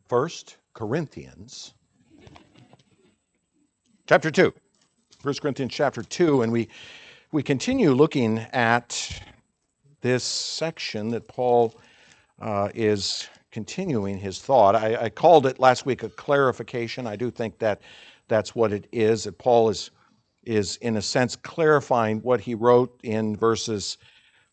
First Corinthians chapter 2. 1 Corinthians chapter 2, and we continue looking at this section that Paul is continuing his thought. I called it last week a clarification. I do think that that's what it is, that Paul is in a sense clarifying what he wrote in verses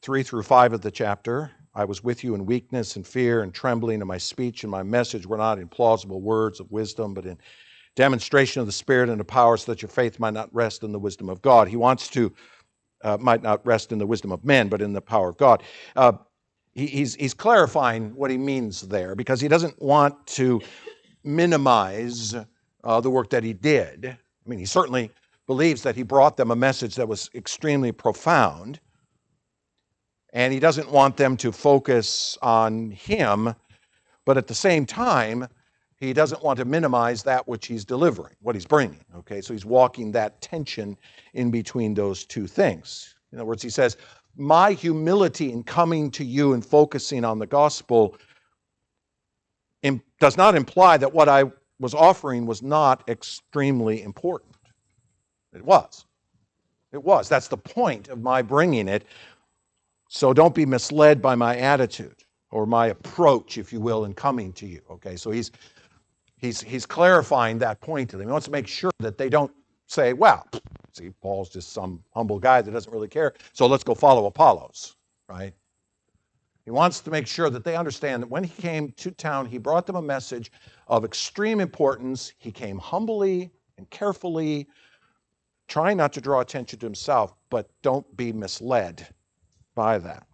3 through 5 of the chapter. I was with you in weakness and fear and trembling, and my speech and my message were not in plausible words of wisdom, but in demonstration of the Spirit and the power, so that your faith might not rest in the wisdom of God. He wants to, might not rest in the wisdom of men, but in the power of God. He's clarifying what he means there, because he doesn't want to minimize the work that he did. I mean, he certainly believes that he brought them a message that was extremely profound, and he doesn't want them to focus on him, but at the same time, he doesn't want to minimize that which he's delivering, what he's bringing. Okay, so he's walking that tension in between those two things. In other words, he says, my humility in coming to you and focusing on the gospel does not imply that what I was offering was not extremely important. It was. It was. That's the point of my bringing it. So don't be misled by my attitude or my approach, if you will, in coming to you. Okay, so he's clarifying that point to them. He wants to make sure that they don't say, well, see, Paul's just some humble guy that doesn't really care, so let's go follow Apollos, right? He wants to make sure that they understand that when he came to town, he brought them a message of extreme importance. He came humbly and carefully, trying not to draw attention to himself, but don't be misled by that.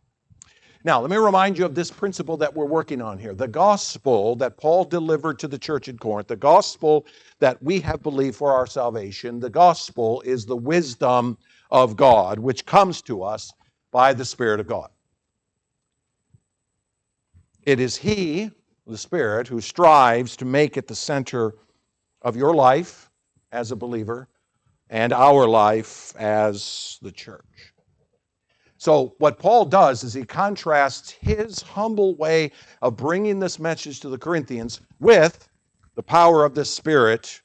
Now, let me remind you of this principle that we're working on here. The gospel that Paul delivered to the church in Corinth, the gospel that we have believed for our salvation, the gospel is the wisdom of God, which comes to us by the Spirit of God. It is He, the Spirit, who strives to make it the center of your life as a believer and our life as the church. So what Paul does is he contrasts his humble way of bringing this message to the Corinthians with the power of the Spirit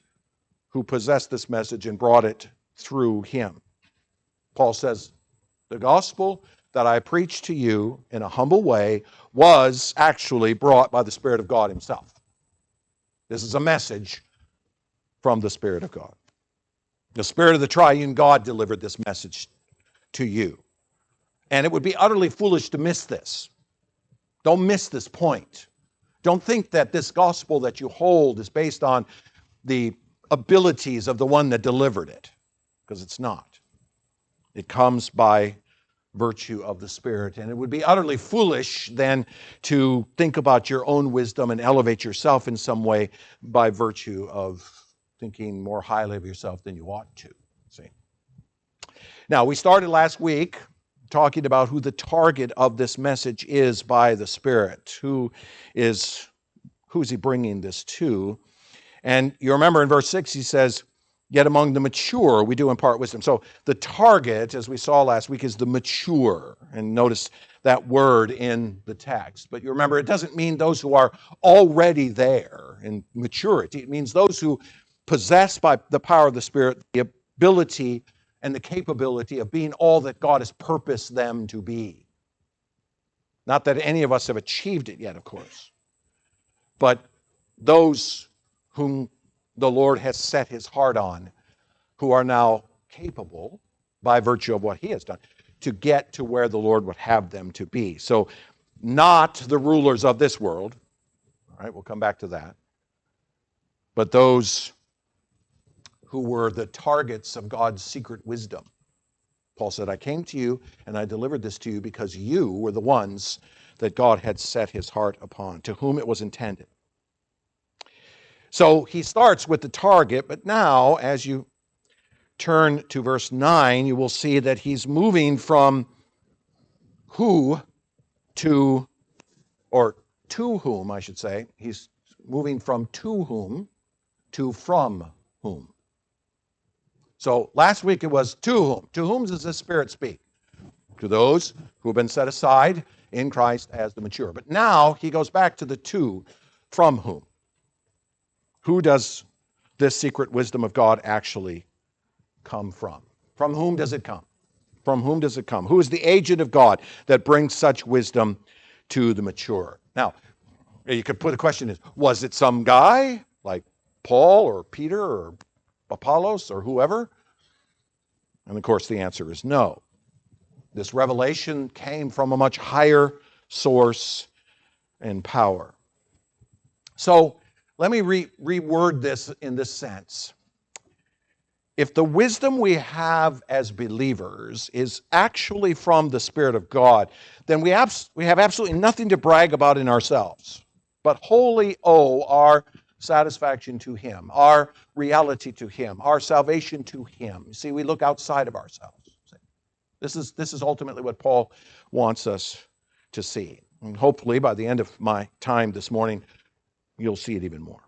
who possessed this message and brought it through him. Paul says, the gospel that I preached to you in a humble way was actually brought by the Spirit of God himself. This is a message from the Spirit of God. The Spirit of the triune God delivered this message to you. And it would be utterly foolish to miss this. Don't miss this point. Don't think that this gospel that you hold is based on the abilities of the one that delivered it, because it's not. It comes by virtue of the Spirit. And it would be utterly foolish then to think about your own wisdom and elevate yourself in some way by virtue of thinking more highly of yourself than you ought to. See? Now, we started last week talking about who the target of this message is by the Spirit. Who's he bringing this to? And you remember in verse 6 he says, yet among the mature we do impart wisdom. So the target, as we saw last week, is the mature. And notice that word in the text. But you remember, it doesn't mean those who are already there in maturity. It means those who possess by the power of the Spirit the ability and the capability of being all that God has purposed them to be. Not that any of us have achieved it yet, of course, but those whom the Lord has set his heart on, who are now capable, by virtue of what he has done, to get to where the Lord would have them to be. So not the rulers of this world, all right, we'll come back to that, but those who were the targets of God's secret wisdom. Paul said, I came to you and I delivered this to you because you were the ones that God had set his heart upon, to whom it was intended. So he starts with the target, but now as you turn to verse 9, you will see that he's moving from who to, or to whom, I should say. He's moving from to whom to from whom. So last week it was to whom. To whom does the Spirit speak? To those who have been set aside in Christ as the mature. But now he goes back to the to, from whom. Who does this secret wisdom of God actually come from? From whom does it come? From whom does it come? Who is the agent of God that brings such wisdom to the mature? Now, you could put the question is, was it some guy like Paul or Peter or Apollos or whoever? And of course, the answer is no. This revelation came from a much higher source and power. So let me reword this in this sense. If the wisdom we have as believers is actually from the Spirit of God, then we have absolutely nothing to brag about in ourselves, but wholly owe our satisfaction to Him, our reality to Him, our salvation to Him. See, we look outside of ourselves. This is ultimately what Paul wants us to see. And hopefully by the end of my time this morning, you'll see it even more.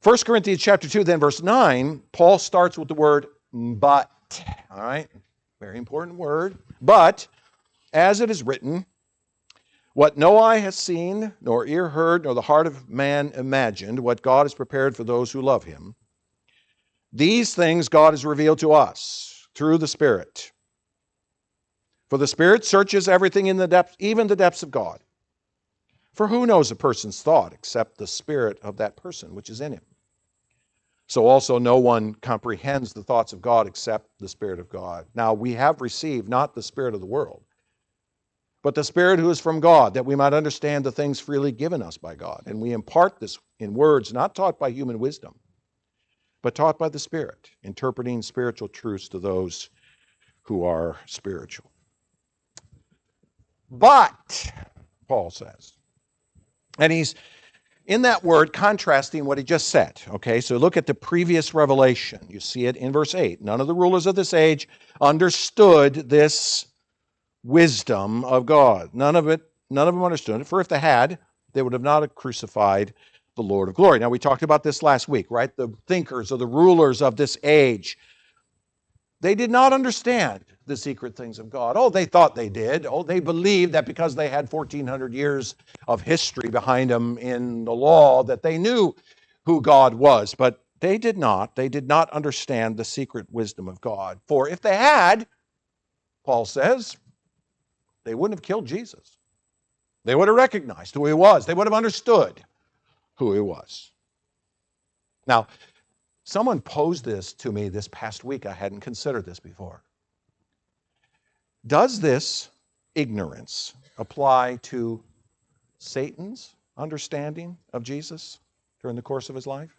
1 Corinthians chapter 2, then verse 9, Paul starts with the word but. All right? Very important word. But, as it is written, what no eye has seen, nor ear heard, nor the heart of man imagined, what God has prepared for those who love Him, these things God has revealed to us through the Spirit. For the Spirit searches everything in the depths, even the depths of God. For who knows a person's thought except the spirit of that person which is in him? So also no one comprehends the thoughts of God except the Spirit of God. Now we have received not the spirit of the world, but the Spirit who is from God, that we might understand the things freely given us by God. And we impart this in words not taught by human wisdom, but taught by the Spirit, interpreting spiritual truths to those who are spiritual. But, Paul says, and he's in that word contrasting what he just said. Okay, so look at the previous revelation. You see it in verse 8. None of the rulers of this age understood this wisdom of God. None of them understood it. For if they had, they would have not crucified the Lord of glory. Now, we talked about this last week, right? The thinkers or the rulers of this age, they did not understand the secret things of God. Oh, they thought they did. Oh, they believed that because they had 1,400 years of history behind them in the law that they knew who God was. But they did not. They did not understand the secret wisdom of God. For if they had, Paul says, they wouldn't have killed Jesus. They would have recognized who He was. They would have understood who He was. Now, someone posed this to me this past week. I hadn't considered this before. Does this ignorance apply to Satan's understanding of Jesus during the course of his life?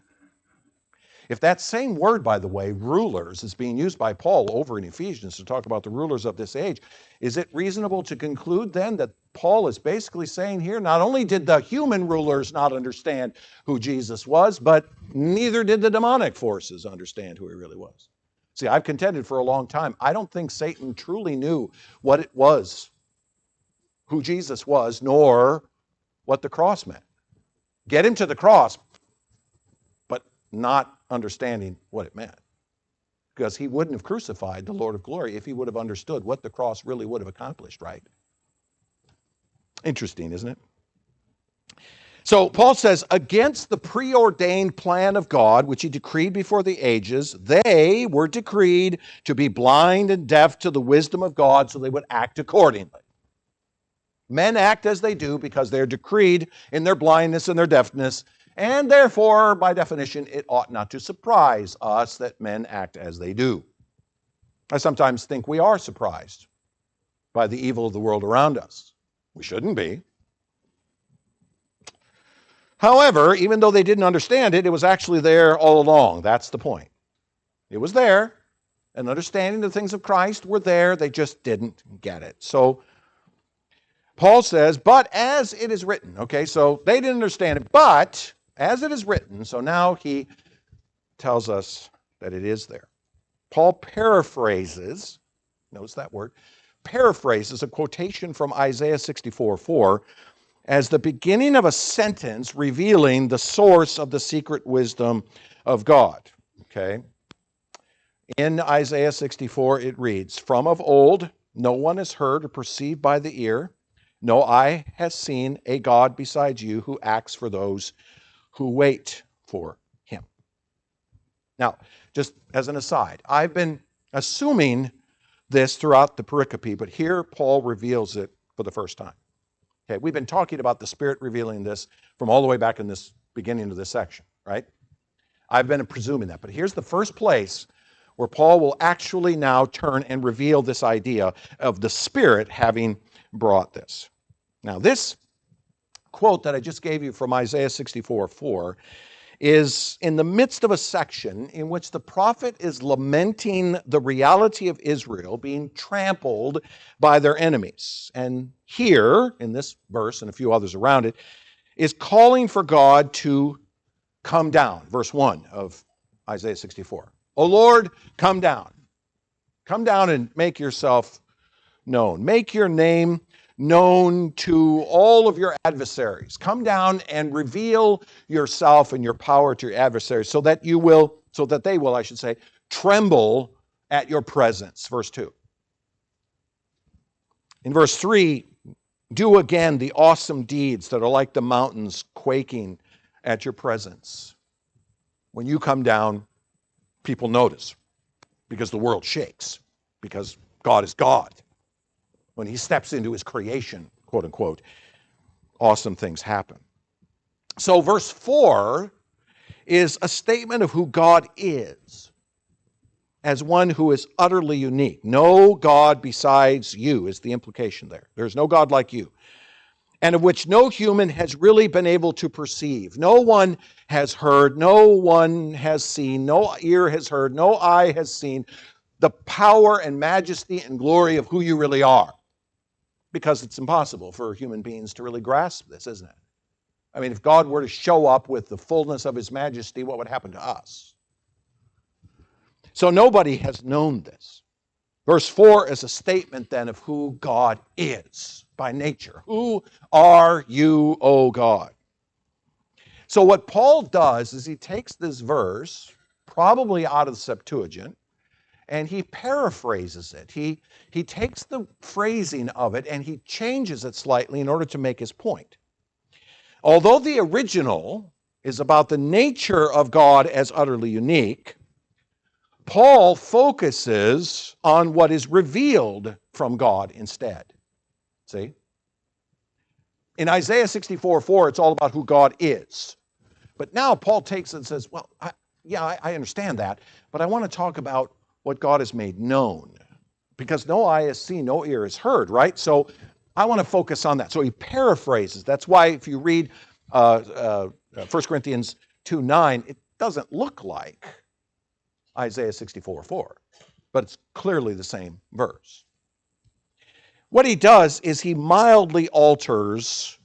If that same word, by the way, rulers, is being used by Paul over in Ephesians to talk about the rulers of this age, is it reasonable to conclude then that Paul is basically saying here, not only did the human rulers not understand who Jesus was, but neither did the demonic forces understand who He really was? See, I've contended for a long time, I don't think Satan truly knew what it was, who Jesus was, nor what the cross meant. Get Him to the cross, but not understanding what it meant. Because He wouldn't have crucified the Lord of glory if He would have understood what the cross really would have accomplished, right? Interesting, isn't it? So Paul says, against the preordained plan of God, which He decreed before the ages, they were decreed to be blind and deaf to the wisdom of God so they would act accordingly. Men act as they do because they're decreed in their blindness and their deafness, and therefore, by definition, it ought not to surprise us that men act as they do. I sometimes think we are surprised by the evil of the world around us. We shouldn't be. However, even though they didn't understand it, it was actually there all along. That's the point. It was there, and understanding the things of Christ were there. They just didn't get it. So Paul says, but as it is written. Okay, so they didn't understand it, but as it is written. So now he tells us that it is there. Paul paraphrases, notice that word, paraphrases a quotation from Isaiah 64:4 as the beginning of a sentence revealing the source of the secret wisdom of God. Okay? In Isaiah 64, it reads, from of old, no one has heard or perceived by the ear, no eye has seen a God besides you who acts for those who wait for him. Now, just as an aside, I've been assuming this throughout the pericope, but here Paul reveals it for the first time. Okay, we've been talking about the Spirit revealing this from all the way back in this beginning of this section, right? I've been presuming that, but here's the first place where Paul will actually now turn and reveal this idea of the Spirit having brought this. Now, this quote that I just gave you from Isaiah 64:4 is in the midst of a section in which the prophet is lamenting the reality of Israel being trampled by their enemies. And here, in this verse and a few others around it, is calling for God to come down. Verse 1 of Isaiah 64. O Lord, come down. Come down and make yourself known. Make your name known to all of your adversaries. Come down and reveal yourself and your power to your adversaries so that they will, I should say, tremble at your presence. Verse 2. In verse 3, do again the awesome deeds that are like the mountains quaking at your presence. When you come down, people notice because the world shakes, because God is God. When he steps into his creation, quote unquote, awesome things happen. So verse 4 is a statement of who God is as one who is utterly unique. No God besides you is the implication there. There's no God like you, and of which no human has really been able to perceive. No one has heard, no one has seen, no ear has heard, no eye has seen the power and majesty and glory of who you really are. Because it's impossible for human beings to really grasp this, isn't it? I mean, if God were to show up with the fullness of his majesty, what would happen to us? So nobody has known this. Verse 4 is a statement then of who God is by nature. Who are you, O God? So what Paul does is he takes this verse, probably out of the Septuagint, and he paraphrases it. He takes the phrasing of it and he changes it slightly in order to make his point. Although the original is about the nature of God as utterly unique, Paul focuses on what is revealed from God instead. See? In Isaiah 64:4, it's all about who God is. But now Paul takes it and says, well, I understand that, but I want to talk about what God has made known. Because no eye has seen, no ear has heard, right? So I want to focus on that. So he paraphrases. That's why if you read 1 Corinthians 2:9, it doesn't look like Isaiah 64:4, but it's clearly the same verse. What he does is he mildly alters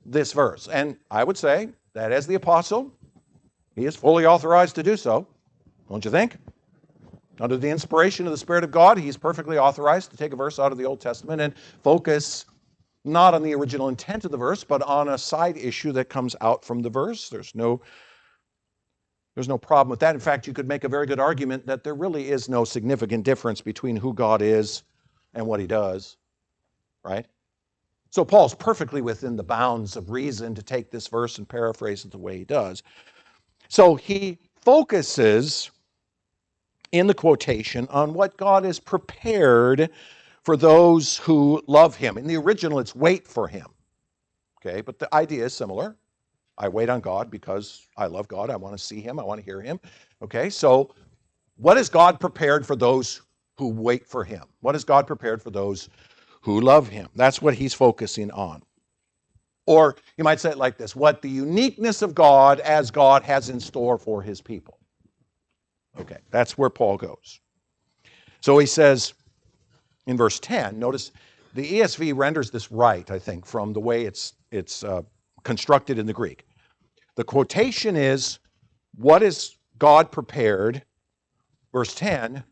this verse. And I would say that as the apostle, he is fully authorized to do so. Don't you think? Under the inspiration of the Spirit of God, he's perfectly authorized to take a verse out of the Old Testament and focus not on the original intent of the verse, but on a side issue that comes out from the verse. There's no problem with that. In fact, you could make a very good argument that there really is no significant difference between who God is and what he does, right? So Paul's perfectly within the bounds of reason to take this verse and paraphrase it the way he does. So he focuses in the quotation on what God has prepared for those who love him. In the original, it's wait for him. Okay, but the idea is similar. I wait on God because I love God. I want to see him. I want to hear him. Okay, so what has God prepared for those who wait for him? What has God prepared for those who love him? That's what he's focusing on. Or you might say it like this: what the uniqueness of God as God has in store for his people. Okay, that's where Paul goes. So he says in verse 10, notice the ESV renders this right, I think, from the way it's constructed in the Greek. The quotation is, what is God prepared? Verse 10,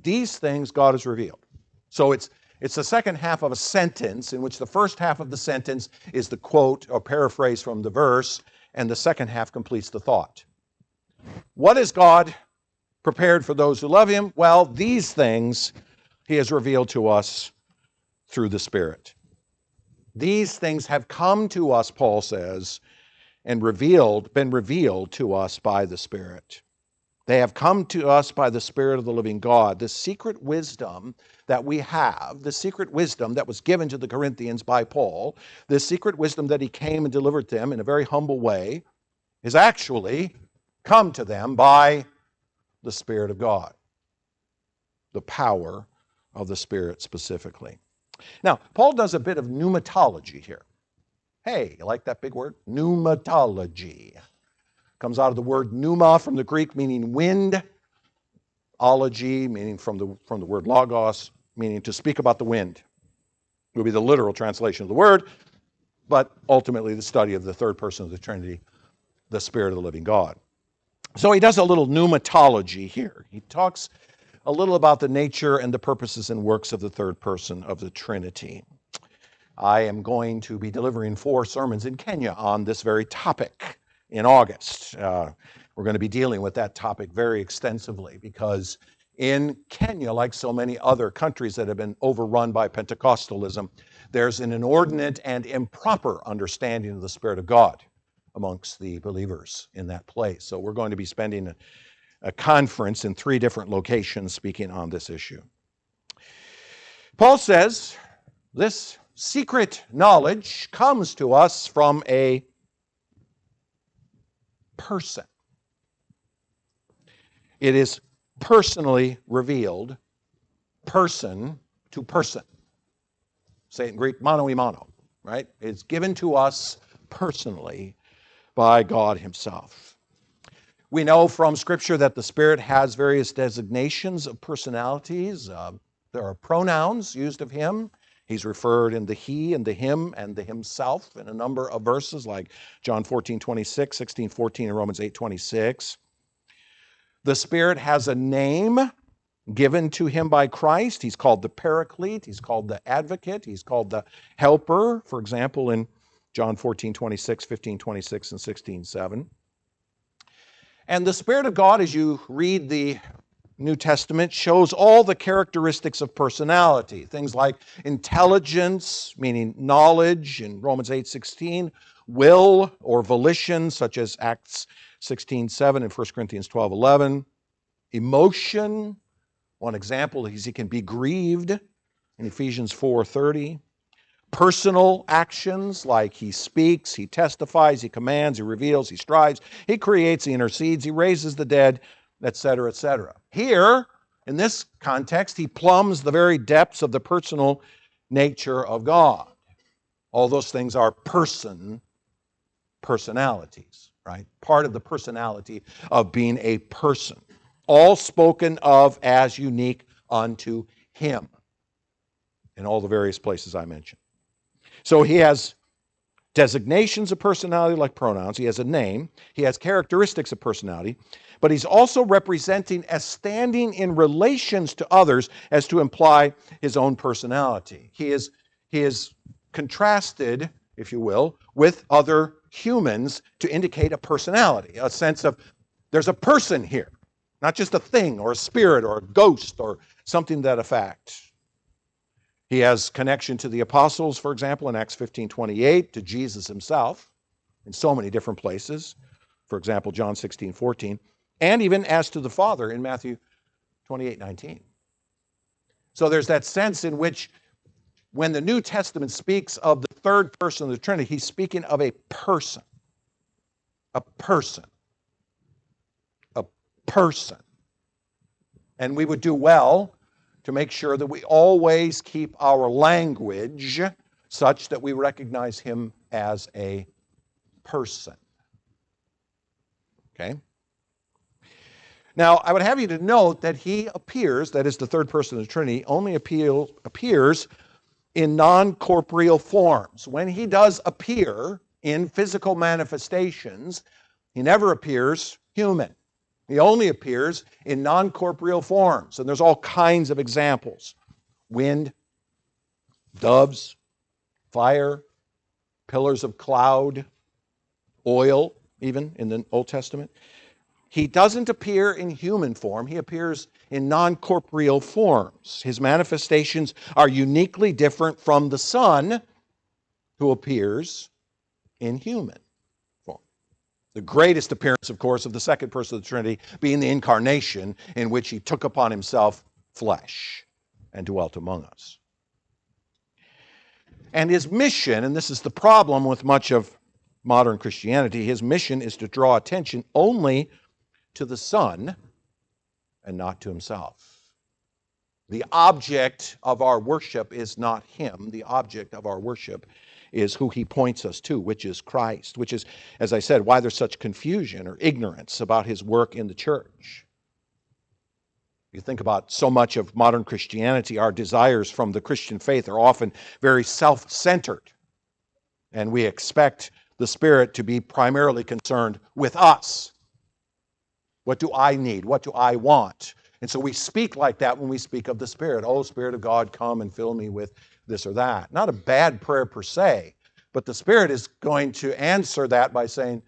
these things God has revealed. So it's the second half of a sentence in which the first half of the sentence is the quote or paraphrase from the verse, and the second half completes the thought. What is God prepared for those who love him? Well, these things he has revealed to us through the Spirit. These things have come to us, Paul says, and been revealed to us by the Spirit. They have come to us by the Spirit of the living God. The secret wisdom that we have, the secret wisdom that was given to the Corinthians by Paul, the secret wisdom that he came and delivered them in a very humble way, is actually come to them by the Spirit of God. The power of the Spirit specifically. Now, Paul does a bit of pneumatology here. Hey, you like that big word? Pneumatology. Comes out of the word pneuma from the Greek, meaning wind. Ology, meaning from the word logos, meaning to speak about the wind. It would be the literal translation of the word, but ultimately the study of the third person of the Trinity, the Spirit of the living God. So he does a little pneumatology here. He talks a little about the nature and the purposes and works of the third person of the Trinity. I am going to be delivering 4 sermons in Kenya on this very topic in August. We're going to be dealing with that topic very extensively because in Kenya, like so many other countries that have been overrun by Pentecostalism, there's an inordinate and improper understanding of the Spirit of God amongst the believers in that place. So we're going to be spending a conference in 3 different locations speaking on this issue. Paul says this secret knowledge comes to us from a person. It is personally revealed, person to person. Say it in Greek, mano y mano, right? It's given to us personally by God himself. We know from Scripture that the Spirit has various designations of personalities. There are pronouns used of him. He's referred in the he and the him and the himself in a number of verses like John 14:26, 16:14, and Romans 8:26. The Spirit has a name given to him by Christ. He's called the Paraclete. He's called the Advocate. He's called the Helper, for example, in John 14:26, 15:26, and 16:7. And the Spirit of God, as you read the New Testament, shows all the characteristics of personality. Things like intelligence, meaning knowledge in Romans 8:16, will or volition, such as Acts 16:7 and 1 Corinthians 12:11, emotion. One example is he can be grieved in Ephesians 4:30. Personal actions like he speaks, he testifies, he commands, he reveals, he strives, he creates, he intercedes, he raises the dead, etc., etc. Here, in this context, he plumbs the very depths of the personal nature of God. All those things are personalities, right? Part of the personality of being a person. All spoken of as unique unto him in all the various places I mentioned. So he has designations of personality like pronouns. He has a name. He has characteristics of personality. But he's also representing as standing in relations to others as to imply his own personality. He is contrasted, if you will, with other humans to indicate a personality, a sense of there's a person here, not just a thing or a spirit or a ghost or something to that effect. He has connection to the apostles, for example, in Acts 15:28, to Jesus himself in so many different places. For example, John 16:14, and even as to the Father in Matthew 28:19. So there's that sense in which when the New Testament speaks of the third person of the Trinity, he's speaking of a person. A person. A person. And we would do well to make sure that we always keep our language such that we recognize him as a person. Okay? Now, I would have you to note that he appears, that is the third person of the Trinity, only appears in non-corporeal forms. When he does appear in physical manifestations, he never appears human. He only appears in non-corporeal forms. And there's all kinds of examples. Wind, doves, fire, pillars of cloud, oil, even in the Old Testament. He doesn't appear in human form. He appears in non-corporeal forms. His manifestations are uniquely different from the Son, who appears in human form. The greatest appearance, of course, of the second person of the Trinity being the incarnation, in which he took upon himself flesh and dwelt among us. And his mission, and this is the problem with much of modern Christianity, his mission is to draw attention only to the Son and not to himself. The object of our worship is not him. The object of our worship is who he points us to, which is Christ, which is, as I said, why there's such confusion or ignorance about his work in the church. You think about so much of modern Christianity, our desires from the Christian faith are often very self-centered. And we expect the Spirit to be primarily concerned with us. What do I need? What do I want? And so we speak like that when we speak of the Spirit. Oh, Spirit of God, come and fill me with this or that. Not a bad prayer per se, but the Spirit is going to answer that by saying,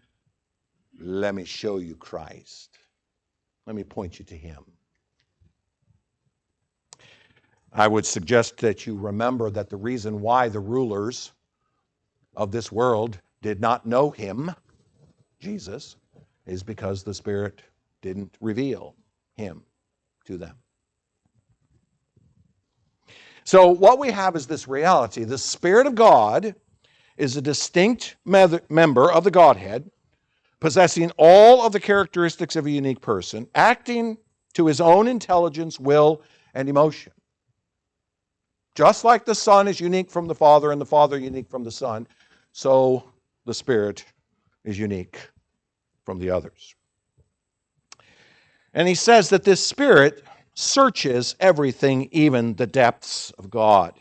let me show you Christ. Let me point you to him. I would suggest that you remember that the reason why the rulers of this world did not know him, Jesus, is because the Spirit didn't reveal him to them. So what we have is this reality. The Spirit of God is a distinct member of the Godhead, possessing all of the characteristics of a unique person, acting to his own intelligence, will, and emotion. Just like the Son is unique from the Father and the Father unique from the Son, so the Spirit is unique from the others. And he says that this Spirit searches everything, even the depths of God.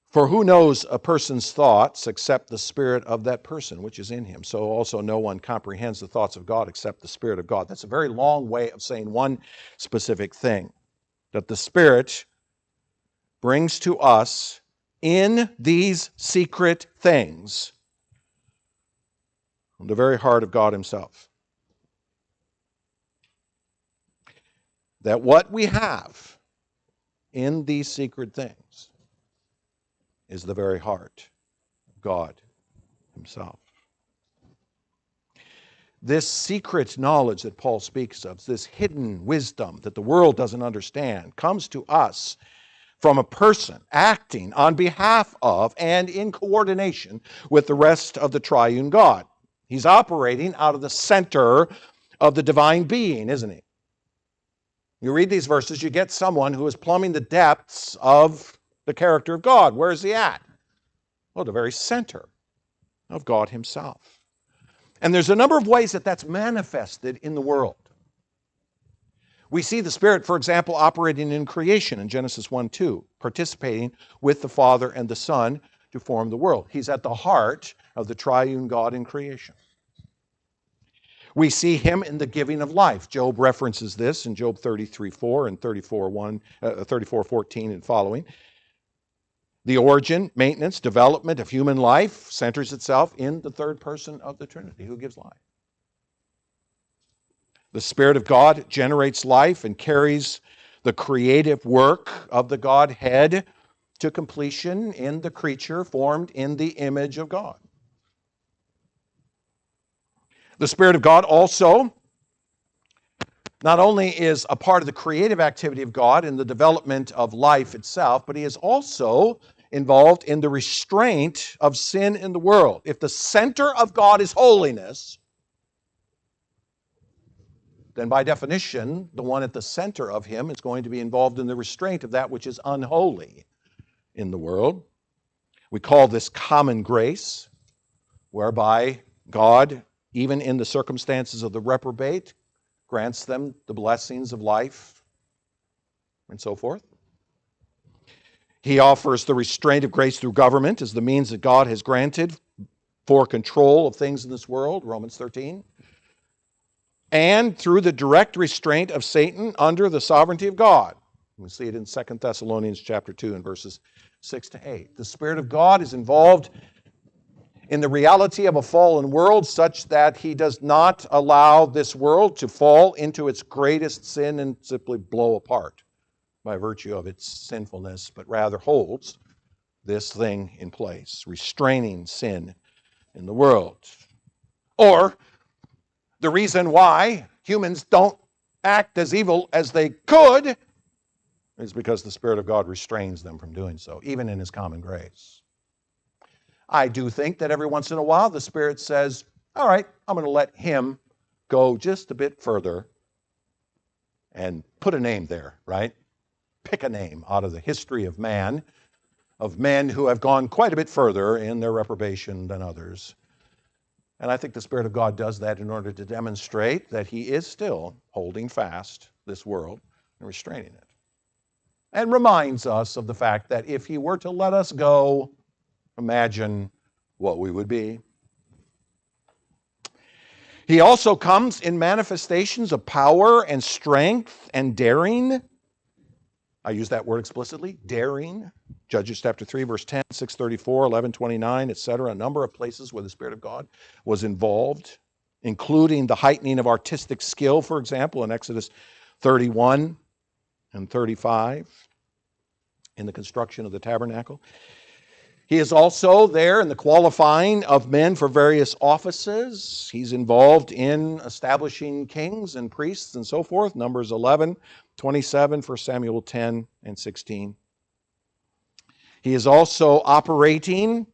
For who knows a person's thoughts except the spirit of that person which is in him? So also no one comprehends the thoughts of God except the Spirit of God. That's a very long way of saying one specific thing, that the Spirit brings to us in these secret things the very heart of God himself. That what we have in these secret things is the very heart of God himself. This secret knowledge that Paul speaks of, this hidden wisdom that the world doesn't understand, comes to us from a person acting on behalf of and in coordination with the rest of the triune God. He's operating out of the center of the divine being, isn't he? You read these verses, you get someone who is plumbing the depths of the character of God. Where is he at? Well, the very center of God himself. And there's a number of ways that that's manifested in the world. We see the Spirit, for example, operating in creation in Genesis 1:2, participating with the Father and the Son to form the world. He's at the heart of the triune God in creation. We see him in the giving of life. Job references this in Job 33:4 and 34:14 and following. The origin, maintenance, development of human life centers itself in the third person of the Trinity who gives life. The Spirit of God generates life and carries the creative work of the Godhead to completion in the creature formed in the image of God. The Spirit of God also not only is a part of the creative activity of God in the development of life itself, but he is also involved in the restraint of sin in the world. If the center of God is holiness, then by definition, the one at the center of him is going to be involved in the restraint of that which is unholy in the world. We call this common grace, whereby God, even in the circumstances of the reprobate, grants them the blessings of life and so forth. He offers the restraint of grace through government as the means that God has granted for control of things in this world, Romans 13. And through the direct restraint of Satan under the sovereignty of God. We see it in 2 Thessalonians chapter 2 and verses 6 to 8. The Spirit of God is involved in the reality of a fallen world such that he does not allow this world to fall into its greatest sin and simply blow apart by virtue of its sinfulness, but rather holds this thing in place, restraining sin in the world. Or the reason why humans don't act as evil as they could is because the Spirit of God restrains them from doing so, even in His common grace. I do think that every once in a while the Spirit says, all right, I'm going to let him go just a bit further and put a name there, right? Pick a name out of the history of man, of men who have gone quite a bit further in their reprobation than others. And I think the Spirit of God does that in order to demonstrate that He is still holding fast this world and restraining it. And reminds us of the fact that if He were to let us go, imagine what we would be. He also comes in manifestations of power and strength and daring. I use that word explicitly, daring. Judges chapter 3, verse 10, 634, 1129, etc. A number of places where the Spirit of God was involved, including the heightening of artistic skill, for example, in Exodus 31 and 35, in the construction of the tabernacle. He is also there in the qualifying of men for various offices. He's involved in establishing kings and priests and so forth. Numbers 11, 27, 1 Samuel 10 and 16. He is also operating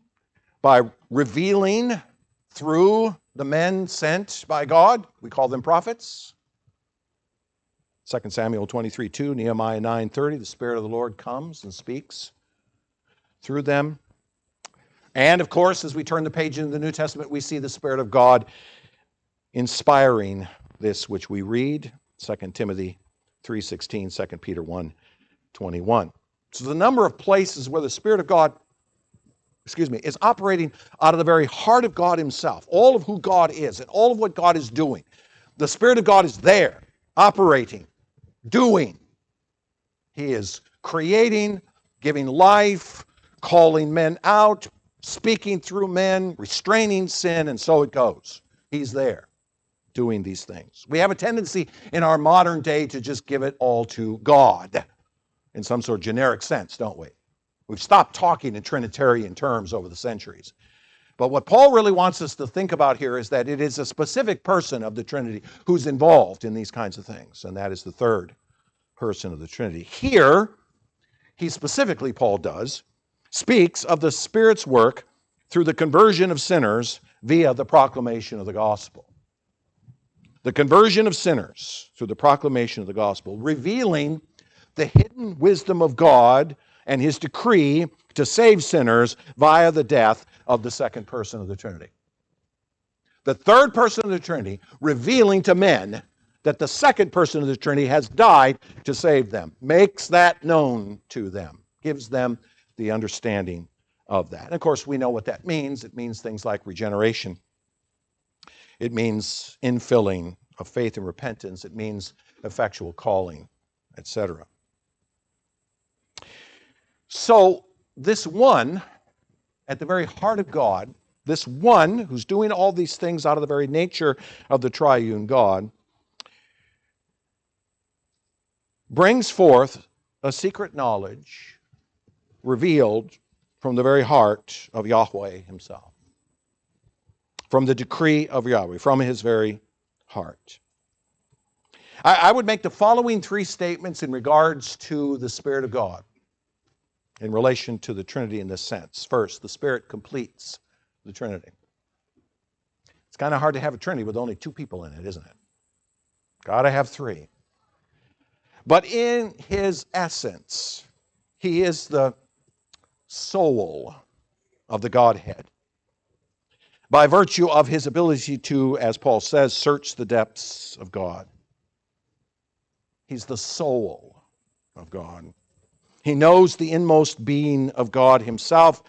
by revealing through the men sent by God. We call them prophets. 2 Samuel 23, 2, Nehemiah 9, 30. The Spirit of the Lord comes and speaks through them. And of course, as we turn the page into the New Testament, we see the Spirit of God inspiring this which we read, 2 Timothy 3:16, 2 Peter 1:21. So the number of places where the Spirit of God, is operating out of the very heart of God Himself, all of who God is and all of what God is doing. The Spirit of God is there, operating, doing. He is creating, giving life, calling men out, speaking through men, restraining sin, and so it goes. He's there doing these things. We have a tendency in our modern day to just give it all to God in some sort of generic sense, don't we? We've stopped talking in Trinitarian terms over the centuries. But what Paul really wants us to think about here is that it is a specific person of the Trinity who's involved in these kinds of things, and that is the third person of the Trinity. Here, he specifically, Paul does, speaks of the Spirit's work through the conversion of sinners via the proclamation of the gospel. The conversion of sinners through the proclamation of the gospel, revealing the hidden wisdom of God and His decree to save sinners via the death of the second person of the Trinity. The third person of the Trinity revealing to men that the second person of the Trinity has died to save them, makes that known to them, gives them the understanding of that. And of course, we know what that means. It means things like regeneration. It means infilling of faith and repentance. It means effectual calling, etc. So this one, at the very heart of God, this one who's doing all these things out of the very nature of the triune God, brings forth a secret knowledge revealed from the very heart of Yahweh Himself, from the decree of Yahweh, from His very heart. I would make the following three statements in regards to the Spirit of God in relation to the Trinity in this sense. First, the Spirit completes the Trinity. It's kind of hard to have a Trinity with only two people in it, isn't it? Got to have three. But in His essence, He is the soul of the Godhead, by virtue of His ability to, as Paul says, search the depths of God. He's the soul of God. He knows the inmost being of God Himself.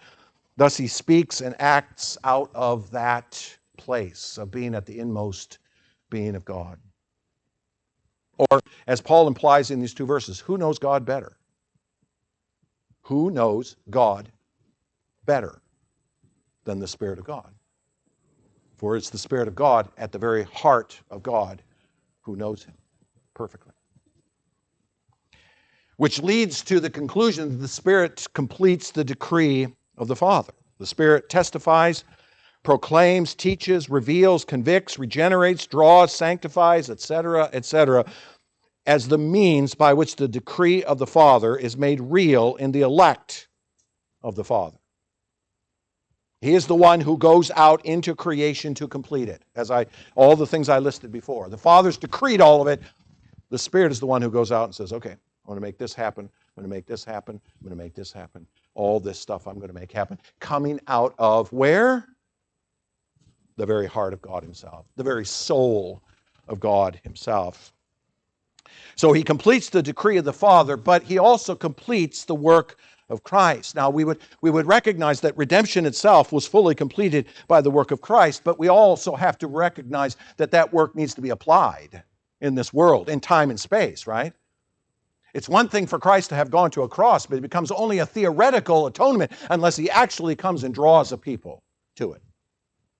Thus He speaks and acts out of that place of being at the inmost being of God. Or, as Paul implies in these two verses, who knows God better? Who knows God better than the Spirit of God? For it's the Spirit of God at the very heart of God who knows Him perfectly. Which leads to the conclusion that the Spirit completes the decree of the Father. The Spirit testifies proclaims, teaches, reveals, convicts, regenerates, draws, sanctifies, etc., etc., as the means by which the decree of the Father is made real in the elect of the Father. He is the one who goes out into creation to complete it, all the things I listed before. The Father's decreed all of it. The Spirit is the one who goes out and says, okay, I want to make this happen. I'm going to make this happen. I'm going to make this happen. All this stuff I'm going to make happen. Coming out of where? The very heart of God himself, the very soul of God himself. So he completes the decree of the Father, but he also completes the work of Christ. Now, we would recognize that redemption itself was fully completed by the work of Christ, but we also have to recognize that that work needs to be applied in this world, in time and space, right? It's one thing for Christ to have gone to a cross, but it becomes only a theoretical atonement unless he actually comes and draws a people to it,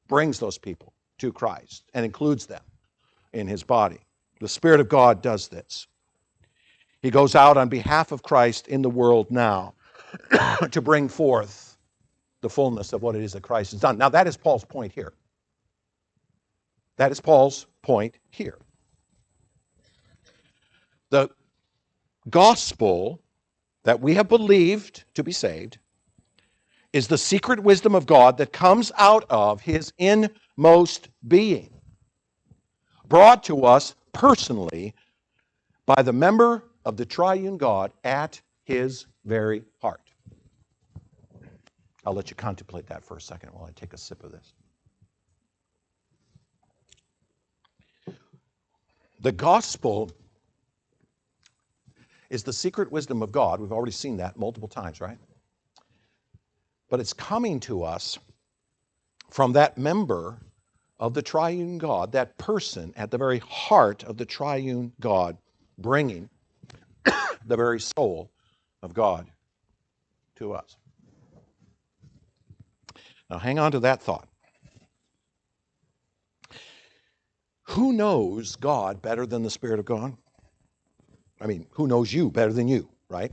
brings those people to Christ, and includes them in his body. The Spirit of God does this. He goes out on behalf of Christ in the world now to bring forth the fullness of what it is that Christ has done. Now, that is Paul's point here. That is Paul's point here. The gospel that we have believed to be saved is the secret wisdom of God that comes out of his inmost being, brought to us personally by the member of the triune God at his very heart. I'll let you contemplate that for a second while I take a sip of this. The gospel is the secret wisdom of God. We've already seen that multiple times, right? But it's coming to us from that member of the triune God, that person at the very heart of the triune God, bringing the very soul of God to us. Now hang on to that thought. Who knows God better than the Spirit of God? I mean, who knows you better than you, right?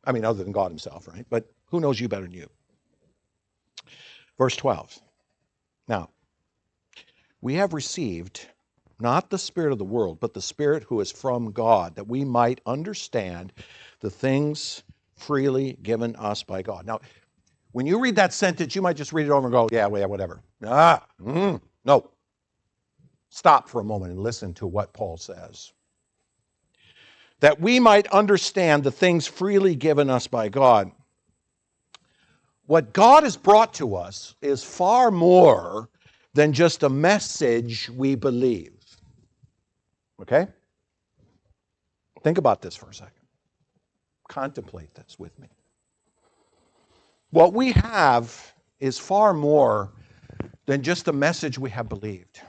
I mean, other than God himself, right? But who knows you better than you? Verse 12. Now, we have received not the spirit of the world, but the Spirit who is from God, that we might understand the things freely given us by God. Now, when you read that sentence, you might just read it over and go, yeah, whatever. No. Stop for a moment and listen to what Paul says. That we might understand the things freely given us by God. What God has brought to us is far more than just a message we believe. Okay? Think about this for a second. Contemplate this with me. What we have is far more than just a message we have believed.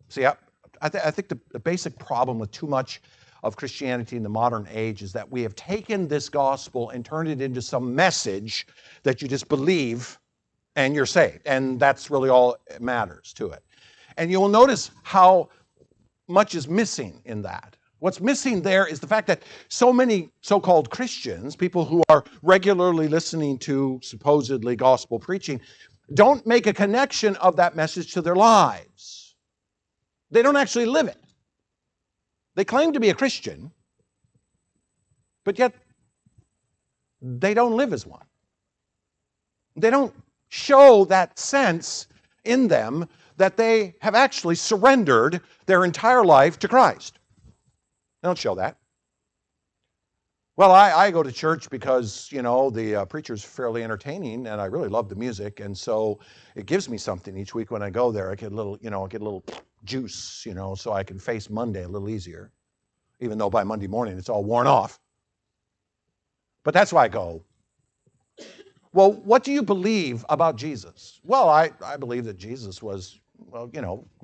See, I think the basic problem with too much of Christianity in the modern age is that we have taken this gospel and turned it into some message that you just believe and you're saved. And that's really all that matters to it. And you will notice how much is missing in that. What's missing there is the fact that so many so-called Christians, people who are regularly listening to supposedly gospel preaching, don't make a connection of that message to their lives. They don't actually live it. They claim to be a Christian, but yet they don't live as one. They don't show that sense in them that they have actually surrendered their entire life to Christ. They don't show that. Well, I go to church because, the preacher's fairly entertaining and I really love the music, and so it gives me something each week when I go there. I get a little, juice, so I can face Monday a little easier, even though by Monday morning it's all worn off. But that's why I go. Well, what do you believe about Jesus? Well, I believe that Jesus was,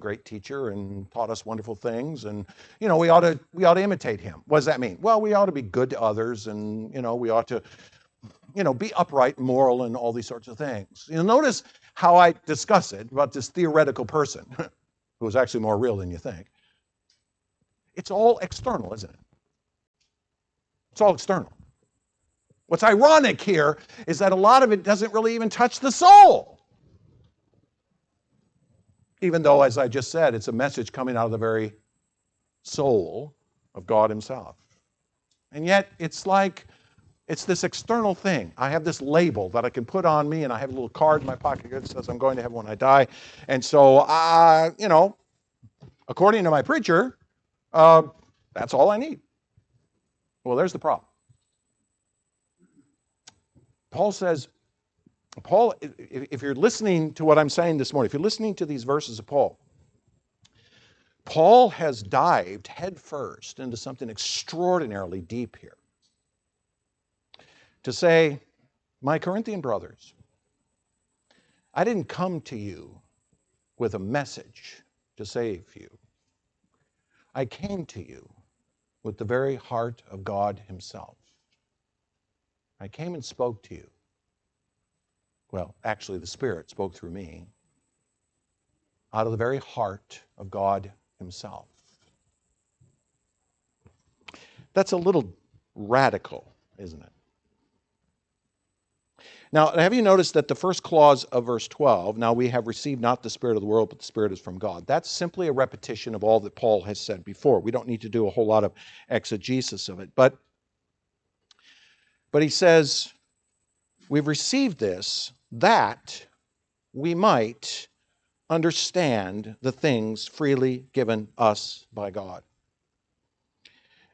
great teacher and taught us wonderful things, and we ought to imitate him. What does that mean? Well, we ought to be good to others, and we ought to be upright, moral, and all these sorts of things. Notice how I discuss it about this theoretical person who is actually more real than you think. It's all external, isn't it? It's all external. What's ironic here is that a lot of it doesn't really even touch the soul. Even though, as I just said, it's a message coming out of the very soul of God himself. And yet, it's like, it's this external thing. I have this label that I can put on me, and I have a little card in my pocket that says I'm going to heaven when I die. And so, according to my preacher, that's all I need. Well, there's the problem. Paul, if you're listening to what I'm saying this morning, if you're listening to these verses of Paul has dived headfirst into something extraordinarily deep here. To say, my Corinthian brothers, I didn't come to you with a message to save you. I came to you with the very heart of God himself. I came and spoke to you. Well, actually, the Spirit spoke through me out of the very heart of God himself. That's a little radical, isn't it? Now, have you noticed that the first clause of verse 12, now we have received not the spirit of the world, but the Spirit is from God. That's simply a repetition of all that Paul has said before. We don't need to do a whole lot of exegesis of it. But he says, we've received this that we might understand the things freely given us by God.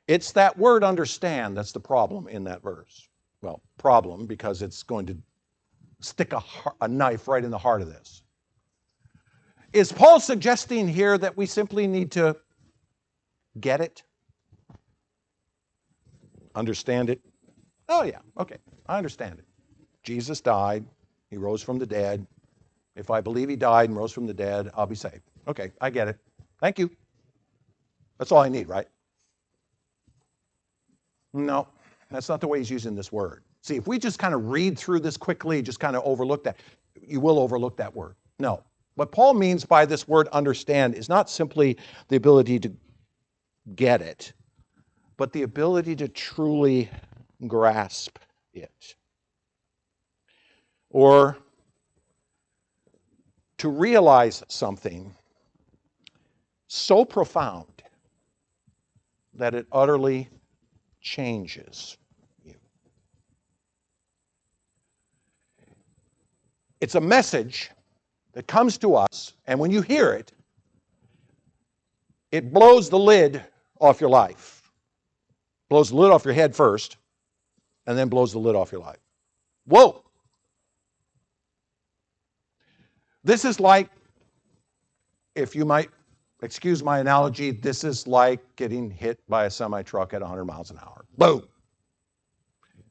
It's that word understand that's the problem in that verse. Well, problem because it's going to stick a knife right in the heart of this. Is Paul suggesting here that we simply need to get it? Understand it? Oh yeah, okay, I understand it. Jesus died, he rose from the dead. If I believe he died and rose from the dead, I'll be saved. Okay, I get it. Thank you. That's all I need, right? No, that's not the way he's using this word. See, if we just kind of read through this quickly, just kind of overlook that, you will overlook that word. No. What Paul means by this word understand is not simply the ability to get it, but the ability to truly grasp it. Or to realize something so profound that it utterly changes you. It's a message that comes to us, and when you hear it, it blows the lid off your life. Blows the lid off your head first, and then blows the lid off your life. Whoa! This is like, if you might excuse my analogy, this is like getting hit by a semi-truck at 100 miles an hour. Boom!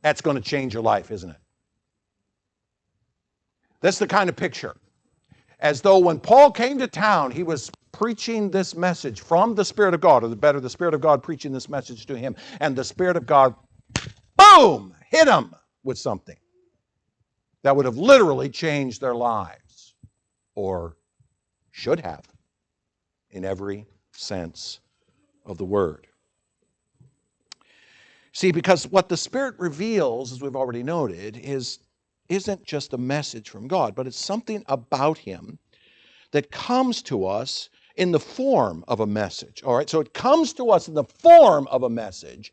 That's going to change your life, isn't it? That's the kind of picture. As though when Paul came to town, he was preaching this message from the Spirit of God, or the Spirit of God preaching this message to him, and the Spirit of God, boom, hit him with something that would have literally changed their lives, or should have, in every sense of the word. See, because what the Spirit reveals, as we've already noted, isn't just a message from God, but it's something about him that comes to us in the form of a message. All right, so it comes to us in the form of a message,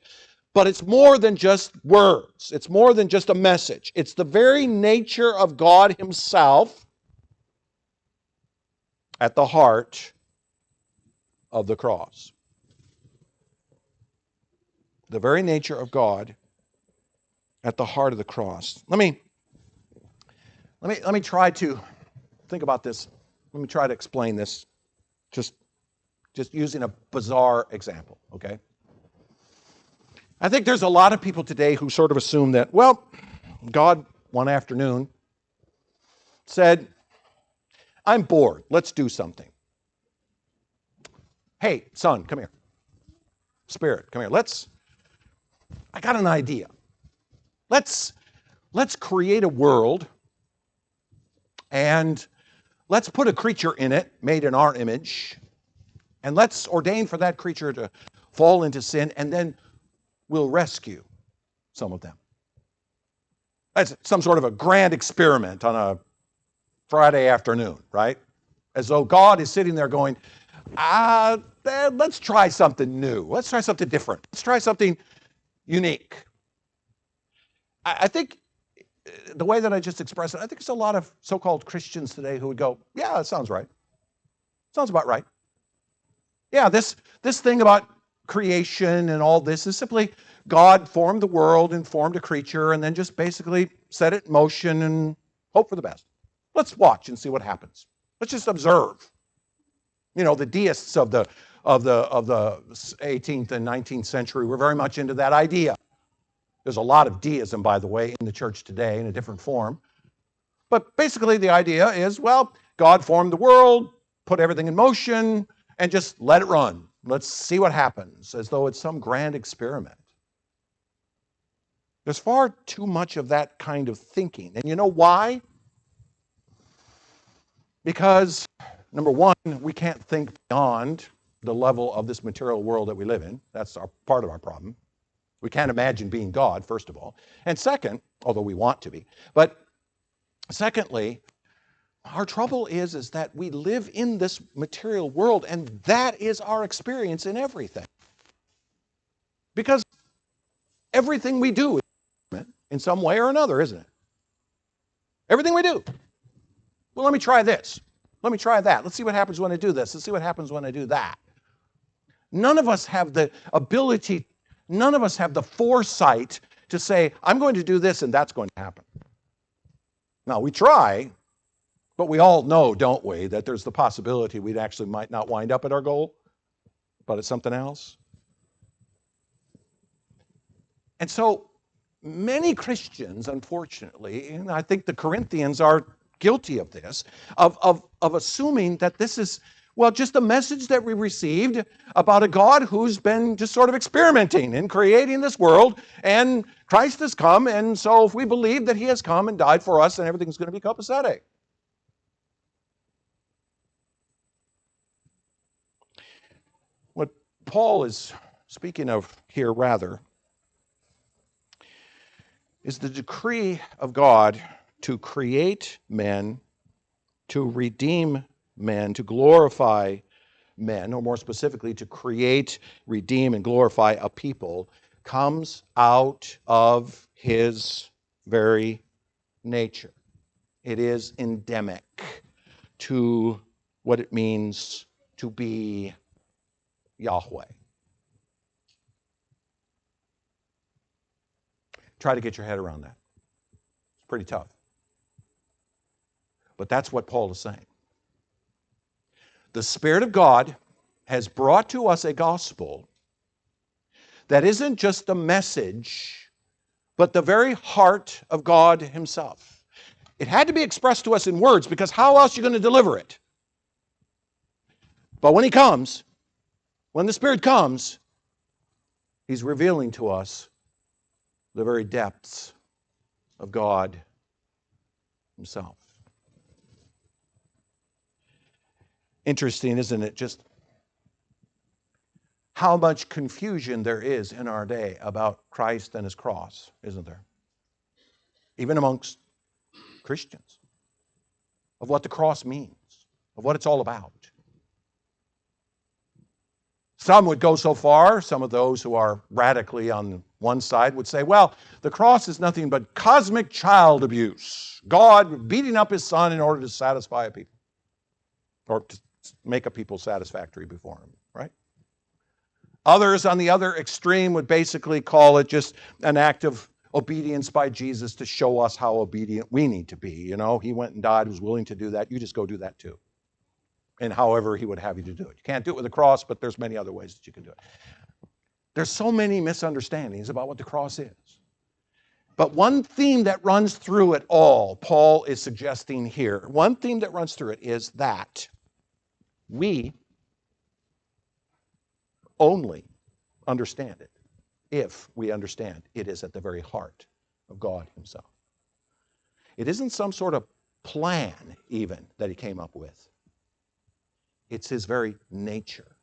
but it's more than just words. It's more than just a message. It's the very nature of God himself at the heart of the cross. The very nature of God at the heart of the cross. Let me try to think about this. Let me try to explain this just using a bizarre example, okay? I think there's a lot of people today who sort of assume that, well, God one afternoon said, I'm bored, let's do something. Hey, son, come here. Spirit, come here. I got an idea. Let's create a world and let's put a creature in it made in our image, and let's ordain for that creature to fall into sin, and then we'll rescue some of them. That's some sort of a grand experiment on a Friday afternoon, right? As though God is sitting there going, let's try something new. Let's try something different. Let's try something unique. I think the way that I just expressed it, I think there's a lot of so-called Christians today who would go, yeah, that sounds right. Sounds about right. Yeah, this thing about creation and all this is simply God formed the world and formed a creature and then just basically set it in motion and hope for the best. Let's watch and see what happens. Let's just observe. You know, the deists of the 18th and 19th century were very much into that idea. There's a lot of deism, by the way, in the church today in a different form. But basically the idea is, well, God formed the world, put everything in motion, and just let it run. Let's see what happens, as though it's some grand experiment. There's far too much of that kind of thinking. And you know why? Because, number one, we can't think beyond the level of this material world that we live in. That's part of our problem. We can't imagine being God, first of all. And second, although we want to be, but secondly, our trouble is that we live in this material world, and that is our experience in everything. Because everything we do is in some way or another, isn't it? Everything we do. Well, let me try this. Let me try that. Let's see what happens when I do this. Let's see what happens when I do that. None of us have the ability, none of us have the foresight to say, I'm going to do this and that's going to happen. Now, we try, but we all know, don't we, that there's the possibility we actually might not wind up at our goal, but it's something else. And so many Christians, unfortunately, and I think the Corinthians are guilty of this, of assuming that this is, well, just a message that we received about a God who's been just sort of experimenting in creating this world, and Christ has come, and so if we believe that he has come and died for us, then everything's going to be copacetic. What Paul is speaking of here, rather, is the decree of God to create men, to redeem men, to glorify men, or more specifically, to create, redeem, and glorify a people, comes out of his very nature. It is endemic to what it means to be Yahweh. Try to get your head around that. It's pretty tough. But that's what Paul is saying. The Spirit of God has brought to us a gospel that isn't just a message, but the very heart of God himself. It had to be expressed to us in words, because how else are you going to deliver it? But when he comes, when the Spirit comes, he's revealing to us the very depths of God himself. Interesting, isn't it, just how much confusion there is in our day about Christ and his cross, isn't there? Even amongst Christians, of what the cross means, of what it's all about. Some would go so far, some of those who are radically on one side would say, well, the cross is nothing but cosmic child abuse. God beating up his son in order to satisfy a people, or to make a people satisfactory before him, right? Others on the other extreme would basically call it just an act of obedience by Jesus to show us how obedient we need to be. You know, he went and died, was willing to do that. You just go do that too. And however he would have you to do it. You can't do it with a cross, but there's many other ways that you can do it. There's so many misunderstandings about what the cross is. But one theme that runs through it all, Paul is suggesting here, one theme that runs through it is that we only understand it if we understand it is at the very heart of God himself. It isn't some sort of plan even that he came up with. It's his very nature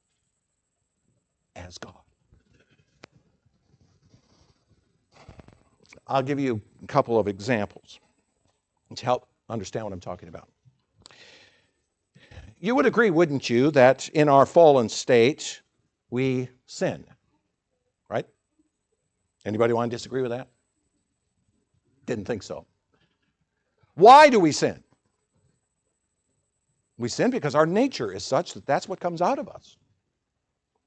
as God. I'll give you a couple of examples to help understand what I'm talking about. You would agree, wouldn't you, that in our fallen state, we sin, right? Anybody want to disagree with that? Didn't think so. Why do we sin? We sin because our nature is such that that's what comes out of us.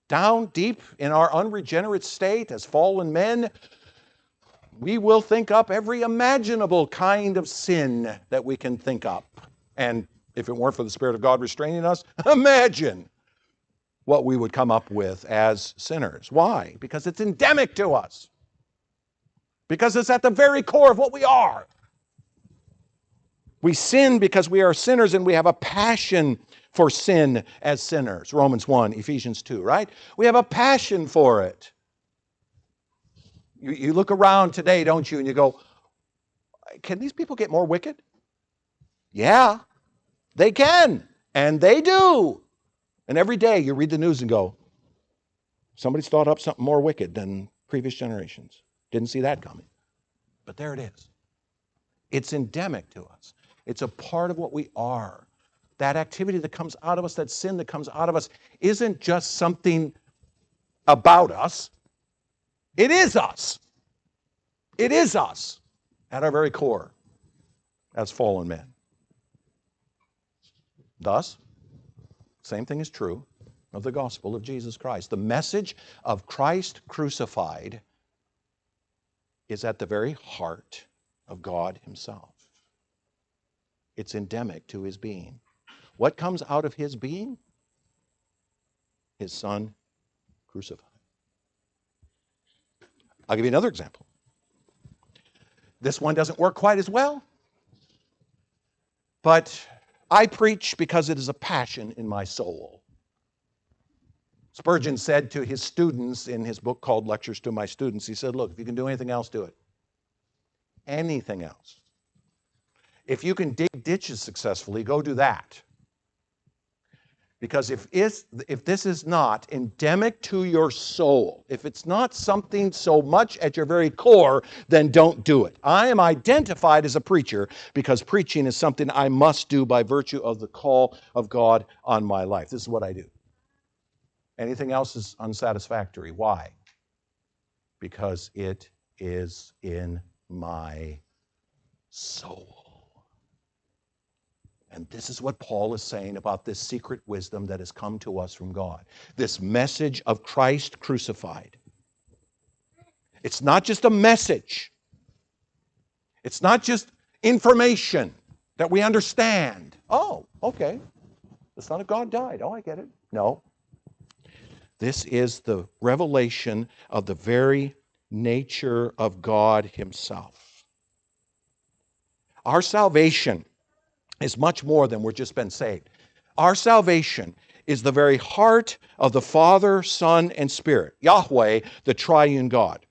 Down deep in our unregenerate state as fallen men, we will think up every imaginable kind of sin that we can think up. And if it weren't for the Spirit of God restraining us, imagine what we would come up with as sinners. Why? Because it's endemic to us. Because it's at the very core of what we are. We sin because we are sinners and we have a passion for sin as sinners. Romans 1, Ephesians 2, right? We have a passion for it. You look around today, don't you, and you go, can these people get more wicked? Yeah, they can, and they do. And every day you read the news and go, somebody's thought up something more wicked than previous generations. Didn't see that coming. But there it is. It's endemic to us. It's a part of what we are. That activity that comes out of us, that sin that comes out of us, isn't just something about us. It is us. It is us at our very core as fallen men. Thus, same thing is true of the gospel of Jesus Christ. The message of Christ crucified is at the very heart of God Himself. It's endemic to His being. What comes out of His being? His Son crucified. I'll give you another example. This one doesn't work quite as well, but I preach because it is a passion in my soul. Spurgeon said to his students in his book called Lectures to My Students, he said, look, if you can do anything else, do it. Anything else. If you can dig ditches successfully, go do that. Because if this is not endemic to your soul, if it's not something so much at your very core, then don't do it. I am identified as a preacher because preaching is something I must do by virtue of the call of God on my life. This is what I do. Anything else is unsatisfactory. Why? Because it is in my soul. And this is what Paul is saying about this secret wisdom that has come to us from God. This message of Christ crucified. It's not just a message. It's not just information that we understand. Oh, okay. The Son of God died. Oh, I get it. No. This is the revelation of the very nature of God Himself. Our salvation is much more than we've just been saved. Our salvation is the very heart of the Father, Son, and Spirit, Yahweh, the triune God,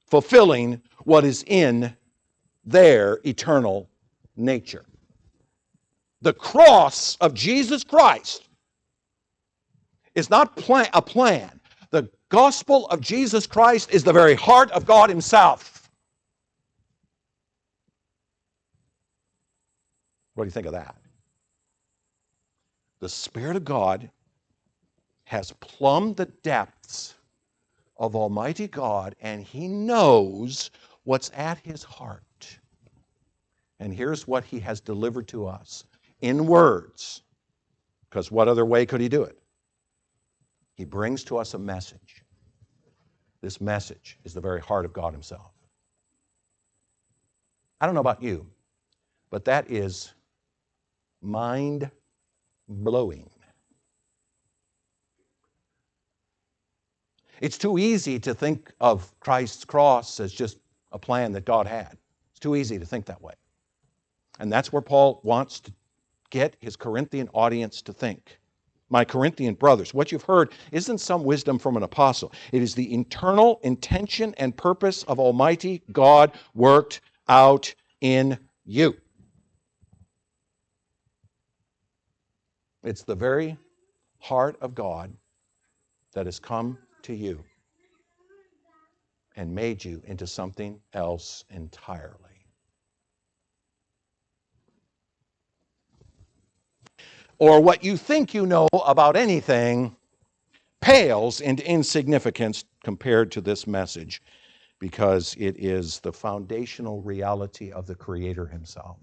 fulfilling what is in their eternal nature. The cross of Jesus Christ is not a plan. The gospel of Jesus Christ is the very heart of God Himself. What do you think of that? The Spirit of God has plumbed the depths of Almighty God, and He knows what's at His heart. And here's what He has delivered to us in words, because what other way could He do it? He brings to us a message. This message is the very heart of God Himself. I don't know about you, but that is mind-blowing. It's too easy to think of Christ's cross as just a plan that God had. It's too easy to think that way. And that's where Paul wants to get his Corinthian audience to think. My Corinthian brothers, what you've heard isn't some wisdom from an apostle. It is the internal intention and purpose of Almighty God worked out in you. It's the very heart of God that has come to you and made you into something else entirely. or what you think you know about anything pales into insignificance compared to this message, because it is the foundational reality of the Creator himself.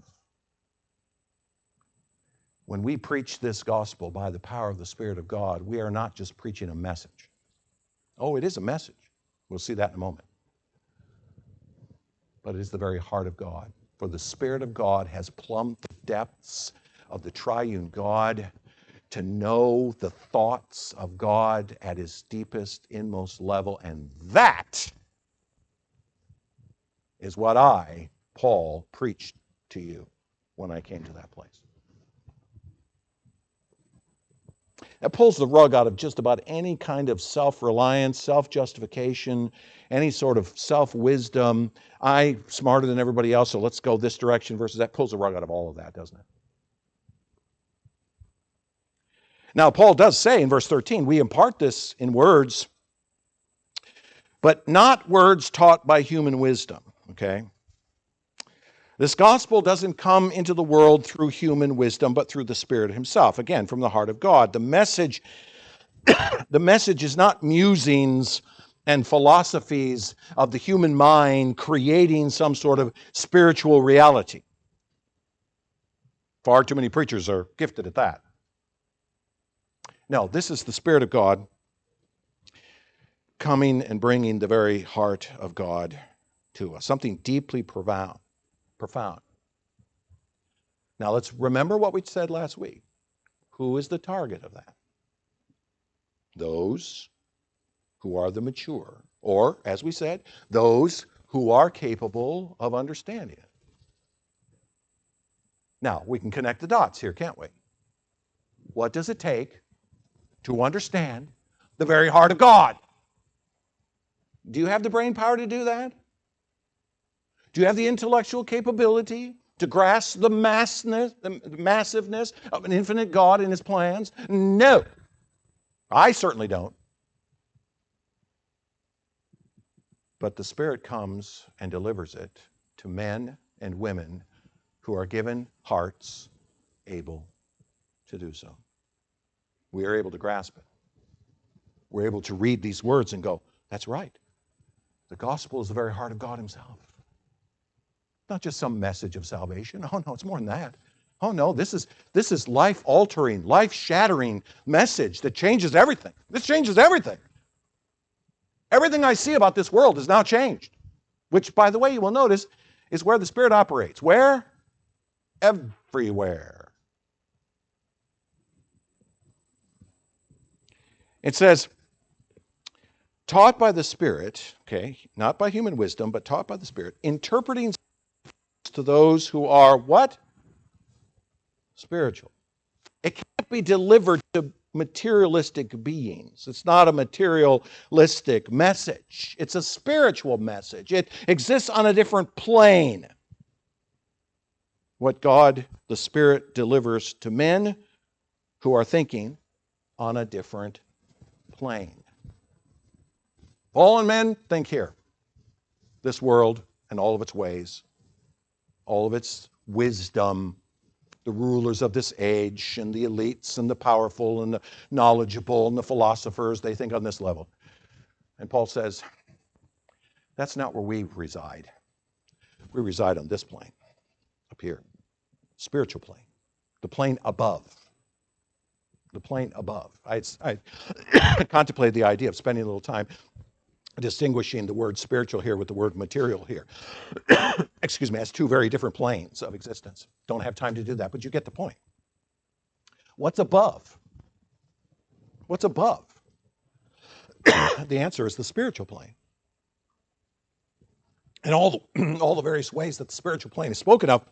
When we preach this gospel by the power of the Spirit of God, we are not just preaching a message. Oh, it is a message. We'll see that in a moment. But it is the very heart of God. For the Spirit of God has plumbed the depths of the triune God to know the thoughts of God at his deepest, inmost level. And that is what I, Paul, preached to you when I came to that place. That pulls the rug out of just about any kind of self-reliance, self-justification, any sort of self-wisdom. I'm smarter than everybody else, so let's go this direction versus that. Pulls the rug out of all of that, doesn't it? Now, Paul does say in verse 13, we impart this in words, but not words taught by human wisdom, okay? This gospel doesn't come into the world through human wisdom, but through the Spirit himself, again, from the heart of God. The message is not musings and philosophies of the human mind creating some sort of spiritual reality. Far too many preachers are gifted at that. No, this is the Spirit of God coming and bringing the very heart of God to us, something deeply profound. Now let's remember what we said last week. Who is the target of that? Those who are the mature, or, as we said, those who are capable of understanding it. Now, we can connect the dots here, can't we? What does it take to understand the very heart of God? Do you have the brain power to do that? Do you have the intellectual capability to grasp the massiveness of an infinite God and his plans? No. I certainly don't. But the Spirit comes and delivers it to men and women who are given hearts able to do so. We are able to grasp it. We're able to read these words and go, that's right. The gospel is the very heart of God himself. Not just some message of salvation. Oh no, it's more than that. Oh no, this is life-altering, life-shattering message that changes everything. This changes everything. Everything I see about this world is now changed, which, by the way, you will notice is where the Spirit operates. Where? Everywhere. It says, taught by the Spirit, okay, not by human wisdom, but taught by the Spirit, interpreting to those who are what? Spiritual. It can't be delivered to materialistic beings. It's not a materialistic message. It's a spiritual message. It exists on a different plane. What God, the Spirit, delivers to men who are thinking on a different plane. Fallen men think here. This world and all of its ways, all of its wisdom, the rulers of this age and the elites and the powerful and the knowledgeable and the philosophers, they think on this level. And Paul says, that's not where we reside. We reside on this plane, up here, spiritual plane, the plane above. The plane above. I contemplated the idea of spending a little time distinguishing the word spiritual here with the word material here. Excuse me, that's two very different planes of existence. Don't have time to do that, but you get the point. What's above? What's above? The answer is the spiritual plane. And all the various ways that the spiritual plane is spoken of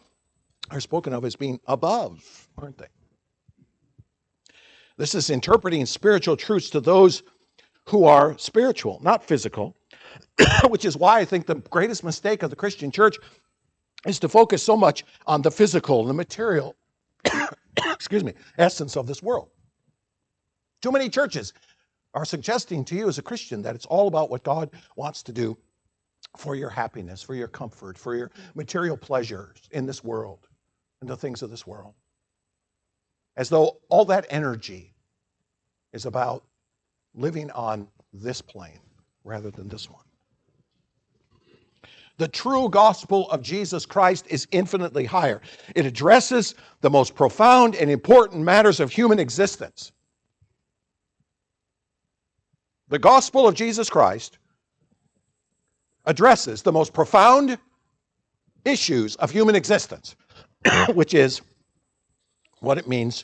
are spoken of as being above, aren't they? This is interpreting spiritual truths to those who are spiritual, not physical, which is why I think the greatest mistake of the Christian church is to focus so much on the physical, the material, excuse me, essence of this world. Too many churches are suggesting to you as a Christian that it's all about what God wants to do for your happiness, for your comfort, for your material pleasures in this world and the things of this world. as though all that energy is about living on this plane rather than this one. The true gospel of Jesus Christ is infinitely higher. It addresses the most profound and important matters of human existence. The gospel of Jesus Christ addresses the most profound issues of human existence, which is what it means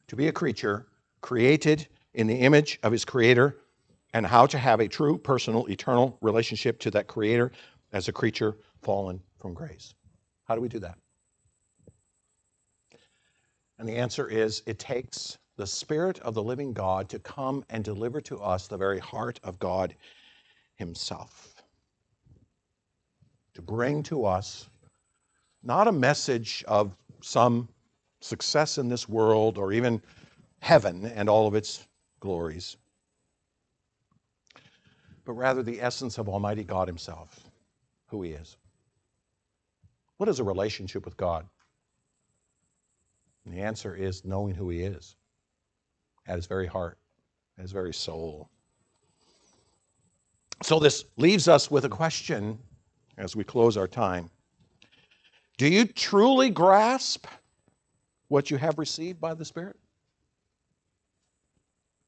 to be a creature created in the image of his Creator, and how to have a true, personal, eternal relationship to that Creator as a creature fallen from grace. How do we do that? And the answer is, it takes the Spirit of the living God to come and deliver to us the very heart of God himself. To bring to us not a message of some success in this world or even heaven and all of its glories, but rather the essence of Almighty God himself, who he is. What is a relationship with God? And the answer is knowing who he is at his very heart, at his very soul. So this leaves us with a question as we close our time. Do you truly grasp what you have received by the Spirit?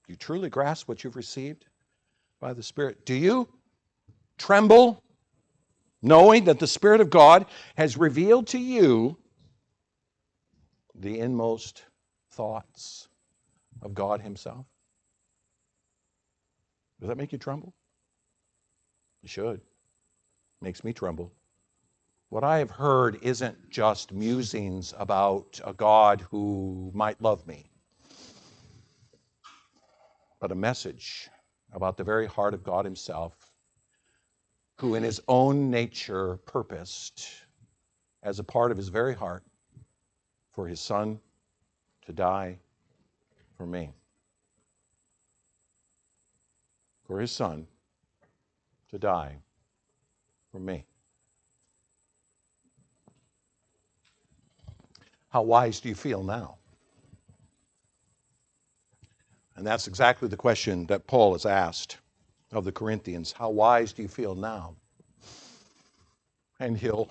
Do you truly grasp what you've received by the Spirit? Do you tremble knowing that the Spirit of God has revealed to you the inmost thoughts of God himself? Does that make you tremble? It should. It makes me tremble. What I have heard isn't just musings about a God who might love me, but a message about the very heart of God himself, who in his own nature purposed, as a part of his very heart, for his Son to die for me. For his Son to die for me. How wise do you feel now? And that's exactly the question that Paul has asked of the Corinthians. How wise do you feel now? And he'll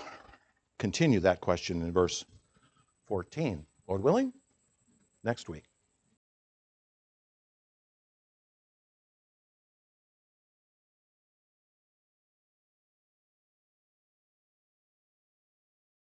continue that question in verse 14. Lord willing, next week.